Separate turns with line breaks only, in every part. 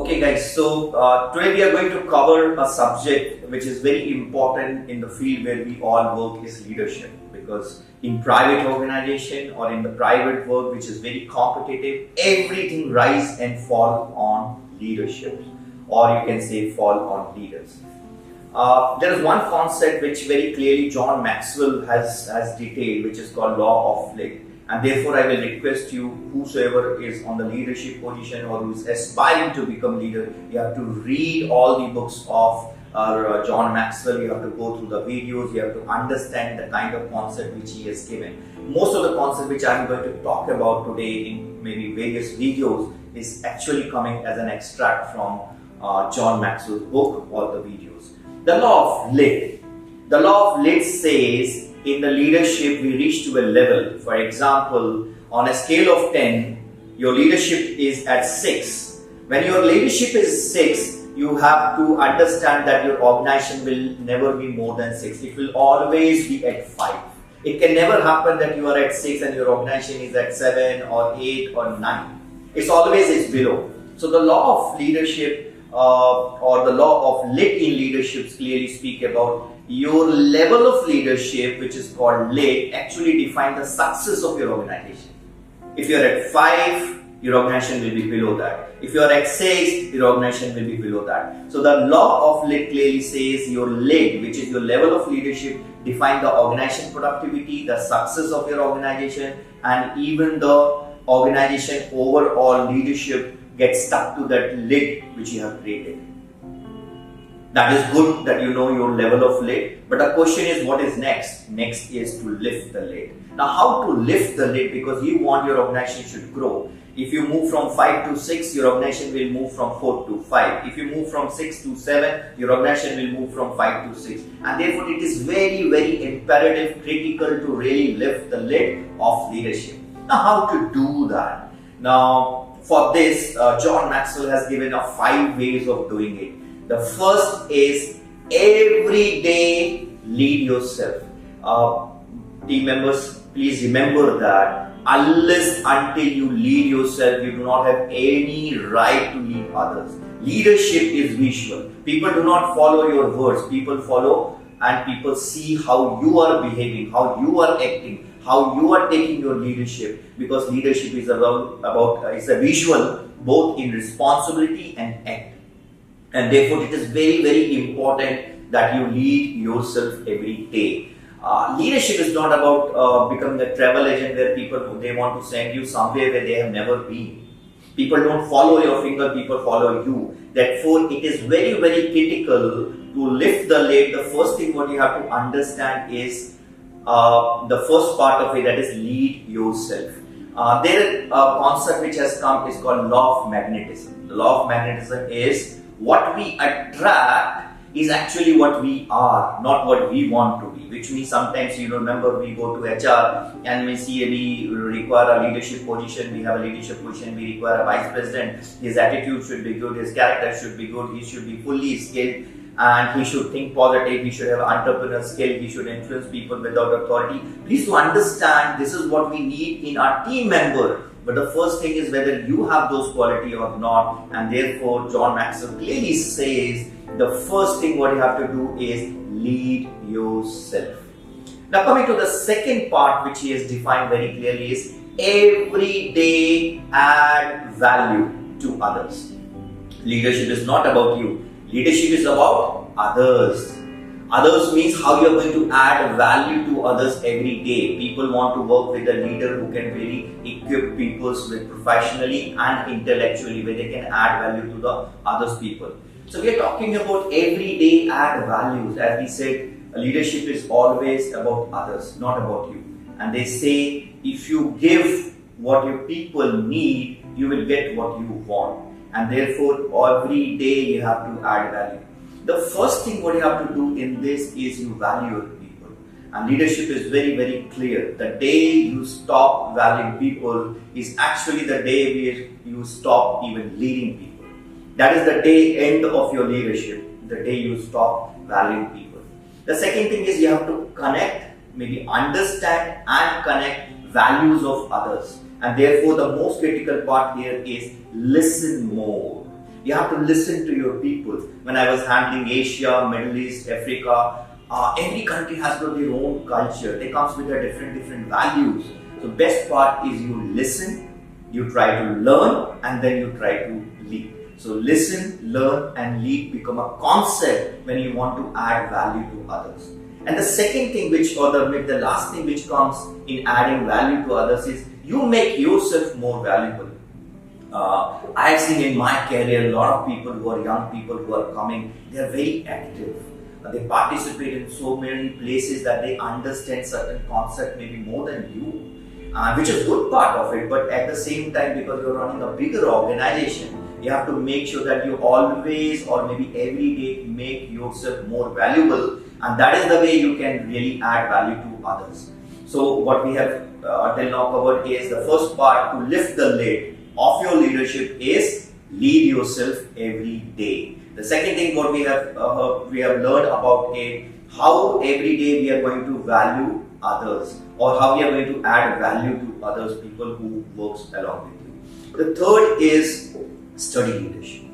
Okay guys, so today we are going to cover a subject which is very important in the field where we all work, is leadership. Because in private organization or in the private work which is very competitive, everything rise and fall on leadership, or you can say fall on leaders. There is one concept which very clearly John Maxwell has detailed, which is called law of Lick. And therefore, I will request you, whosoever is on the leadership position or who is aspiring to become leader, you have to read all the books of John Maxwell. You have to go through the videos. You have to understand the kind of concept which he has given. Most of the concept which I am going to talk about today in maybe various videos is actually coming as an extract from John Maxwell's book or the videos. The law of Lick. The law of Lick says, in the leadership, we reach to a level. For example, on a scale of 10, your leadership is at 6. When your leadership is 6, you have to understand that your organization will never be more than 6. It will always be at 5. It can never happen that you are at 6 and your organization is at 7 or 8 or 9. It's always below. So the law of leadership or the law of Lick in leadership clearly speak about your level of leadership, which is called Lick, actually define the success of your organization. If you are at 5, your organization will be below that. If you are at 6, your organization will be below that. So the law of Lick clearly says your Lick, which is your level of leadership, define the organization productivity, the success of your organization, and even the organization overall leadership gets stuck to that Lick which you have created. That is good that you know your level of Lick, but the question is, what is next? Next is to lift the lid. Now, how to lift the lid? Because you want your organization should grow. If you move from 5 to 6, your organization will move from 4 to 5. If you move from 6 to 7, your organization will move from 5 to 6. And therefore, it is very, very imperative, critical to really lift the lid of leadership. Now, how to do that? Now, for this, John Maxwell has given us 5 ways of doing it. The first is every day lead yourself. Team members, please remember that unless until you lead yourself, you do not have any right to lead others. Leadership is visual. People do not follow your words. People follow and people see how you are behaving, how you are acting, how you are taking your leadership. Because leadership is it's a visual, both in responsibility and act. And therefore, it is very, very important that you lead yourself every day. Leadership is not about becoming a travel agent where they want to send you somewhere where they have never been. People don't follow your finger, people follow you. Therefore, it is very, very critical to lift the lid. The first thing what you have to understand is the first part of it, that is lead yourself. There is a concept which has come is called law of magnetism. The law of magnetism is what we attract is actually what we are, not what we want to be. Which means sometimes, you remember, we go to HR and we see we require a leadership position, we have a leadership position, we require a vice president. His attitude should be good, his character should be good, he should be fully skilled, and he should think positive, he should have entrepreneurial skill, he should influence people without authority. Please to understand, this is what we need in our team member. But the first thing is whether you have those qualities or not. And therefore, John Maxwell clearly says the first thing what you have to do is lead yourself. Now, coming to the second part which he has defined very clearly is every day add value to others. Leadership is not about you. Leadership is about others. Others means how you are going to add value to others every day. People want to work with a leader who can really equip people with professionally and intellectually, where they can add value to the others people. So we are talking about every day add values. As we said, leadership is always about others, not about you. And they say if you give what your people need, you will get what you want. And therefore, every day you have to add value. The first thing what you have to do in this is you value your people. And leadership is very, very clear. The day you stop valuing people is actually the day where you stop even leading people. That is the day end of your leadership, the day you stop valuing people. The second thing is you have to connect, maybe understand and connect values of others. And therefore, the most critical part here is listen more. You have to listen to your people. When I was handling Asia, Middle East, Africa, every country has got their own culture. They comes with their different values. So best part is you listen, you try to learn, and then you try to lead. So listen, learn, and lead become a concept when you want to add value to others. And the second thing the last thing which comes in adding value to others is you make yourself more valuable. I have seen in my career a lot of people who are young people who are coming, they are very active. They participate in so many places that they understand certain concept maybe more than you, which is good part of it. But at the same time, because you're running a bigger organization, you have to make sure that you always or maybe every day make yourself more valuable, and that is the way you can really add value to others. So what we have till now covered is the first part, to lift the lid of your leadership is lead yourself every day. The second thing what we have learned about is how every day we are going to value others, or how we are going to add value to others, people who works along with you. The third is study leadership.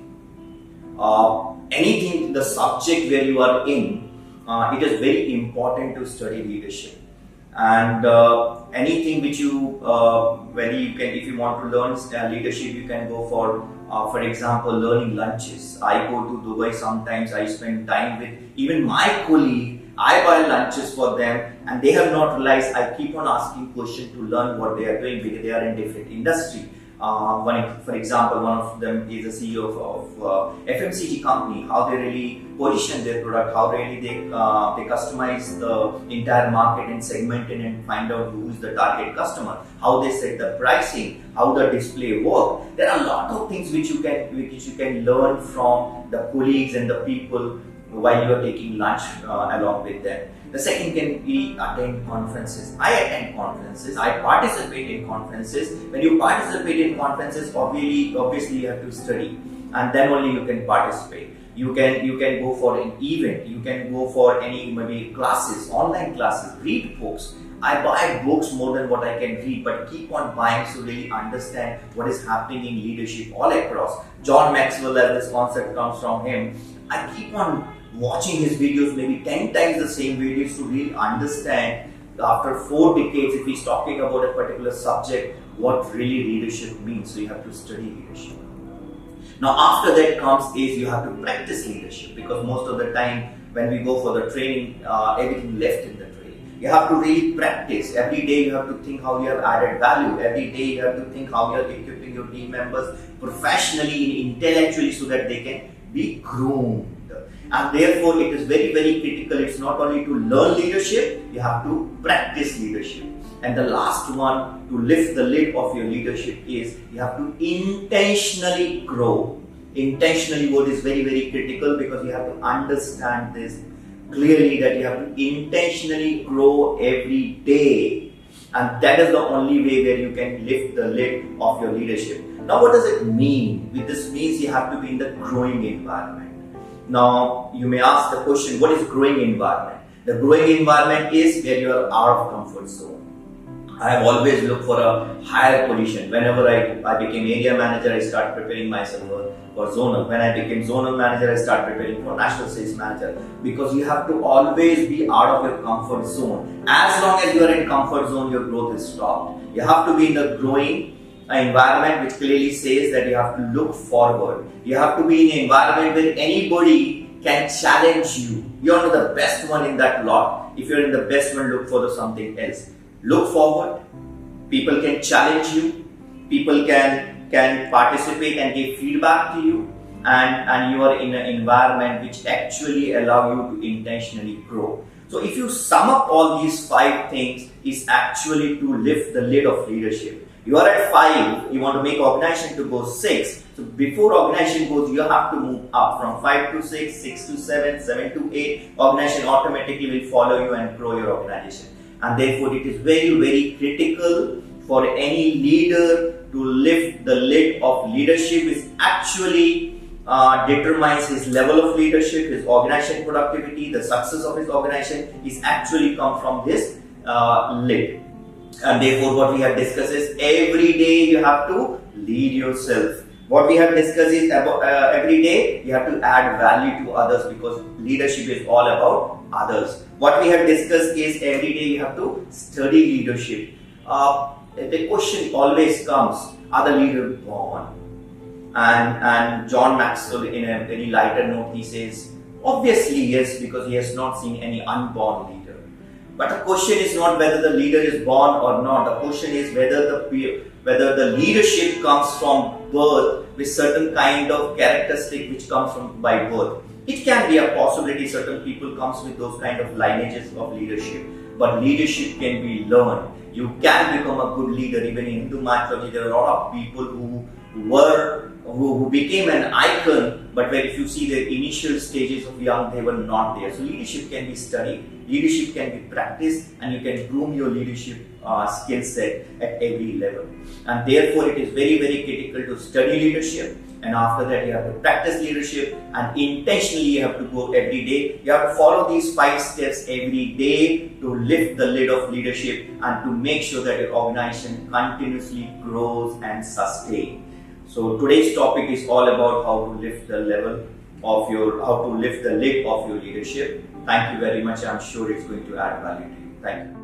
Anything, the subject where you are in, it is very important to study leadership. And anything which you if you want to learn leadership, you can go for example, learning lunches. I go to Dubai sometimes. I spend time with even my colleague. I buy lunches for them, and they have not realized I keep on asking questions to learn what they are doing, because they are in different industry. For example, one of them is the CEO of FMCG company, how they really position their product, how really they customize the entire market and segment it and find out who is the target customer, how they set the pricing, how the display work. There are a lot of things which you can learn from the colleagues and the people while you are taking lunch along with them. The second can be attend conferences. I attend conferences. I participate in conferences. When you participate in conferences, obviously you have to study, and then only you can participate. You can go for an event. You can go for any maybe classes, online classes. Read books. I buy books more than what I can read, but keep on buying to really understand what is happening in leadership all across. John Maxwell, as this concept comes from him, I keep on watching his videos, maybe 10 times the same videos, to really understand after 4 decades, if he's talking about a particular subject, what really leadership means. So you have to study leadership. Now after that comes is you have to practice leadership, because most of the time when we go for the training, everything left in the training. You have to really practice. Every day you have to think how you have added value. Every day you have to think how you are equipping your team members professionally, intellectually, so that they can be groomed. And therefore it is very, very critical. It's not only to learn leadership, you have to practice leadership. And the last one, to lift the lid of your leadership, is you have to intentionally grow. Intentionally word is very, very critical, because you have to understand this clearly, that you have to intentionally grow every day. And that is the only way where you can lift the lid of your leadership. Now what does it mean? This means you have to be in the growing environment. Now, you may ask the question, what is growing environment? The growing environment is where you are out of comfort zone. I have always looked for a higher position. Whenever I became area manager, I started preparing myself for zonal. When I became zonal manager, I started preparing for national sales manager. Because you have to always be out of your comfort zone. As long as you are in comfort zone, your growth is stopped. You have to be in the growing environment, which clearly says that you have to look forward. You have to be in an environment where anybody can challenge you. You are the best one in that lot. If you're in the best one, look for something else. Look forward. People can challenge you. People can participate and give feedback to you. And you are in an environment which actually allow you to intentionally grow. So if you sum up all these 5 things, is actually to lift the lid of leadership. You are at 5, you want to make organization to go 6. So before organization goes, you have to move up from 5 to 6, 6 to 7, 7 to 8. Organization automatically will follow you and grow your organization. And therefore it is very, very critical for any leader to lift the lid of leadership. Is actually determines his level of leadership, his organization productivity, the success of his organization is actually come from this lid. And therefore what we have discussed is every day you have to lead yourself. What we have discussed is about every day you have to add value to others, because leadership is all about others. What we have discussed is every day you have to study leadership. The question always comes, are the leaders born? And John Maxwell, in a very lighter note, he says, obviously yes, because he has not seen any unborn leader. But the question is not whether the leader is born or not. The question is whether the leadership comes from birth with certain kind of characteristic which comes from by birth. It can be a possibility certain people comes with those kind of lineages of leadership, but leadership can be learned. You can become a good leader. Even in Hindu mythology, there are a lot of people who became an icon, but if you see the initial stages of young, they were not there. So leadership can be studied, leadership can be practiced, and you can groom your leadership skill set at every level. And therefore, it is very, very critical to study leadership, and after that you have to practice leadership, and intentionally you have to go every day. You have to follow these 5 steps every day to lift the lid of leadership and to make sure that your organization continuously grows and sustains. So today's topic is all about how to lift the lid of your leadership. Thank you very much. I'm sure it's going to add value to you. Thank you.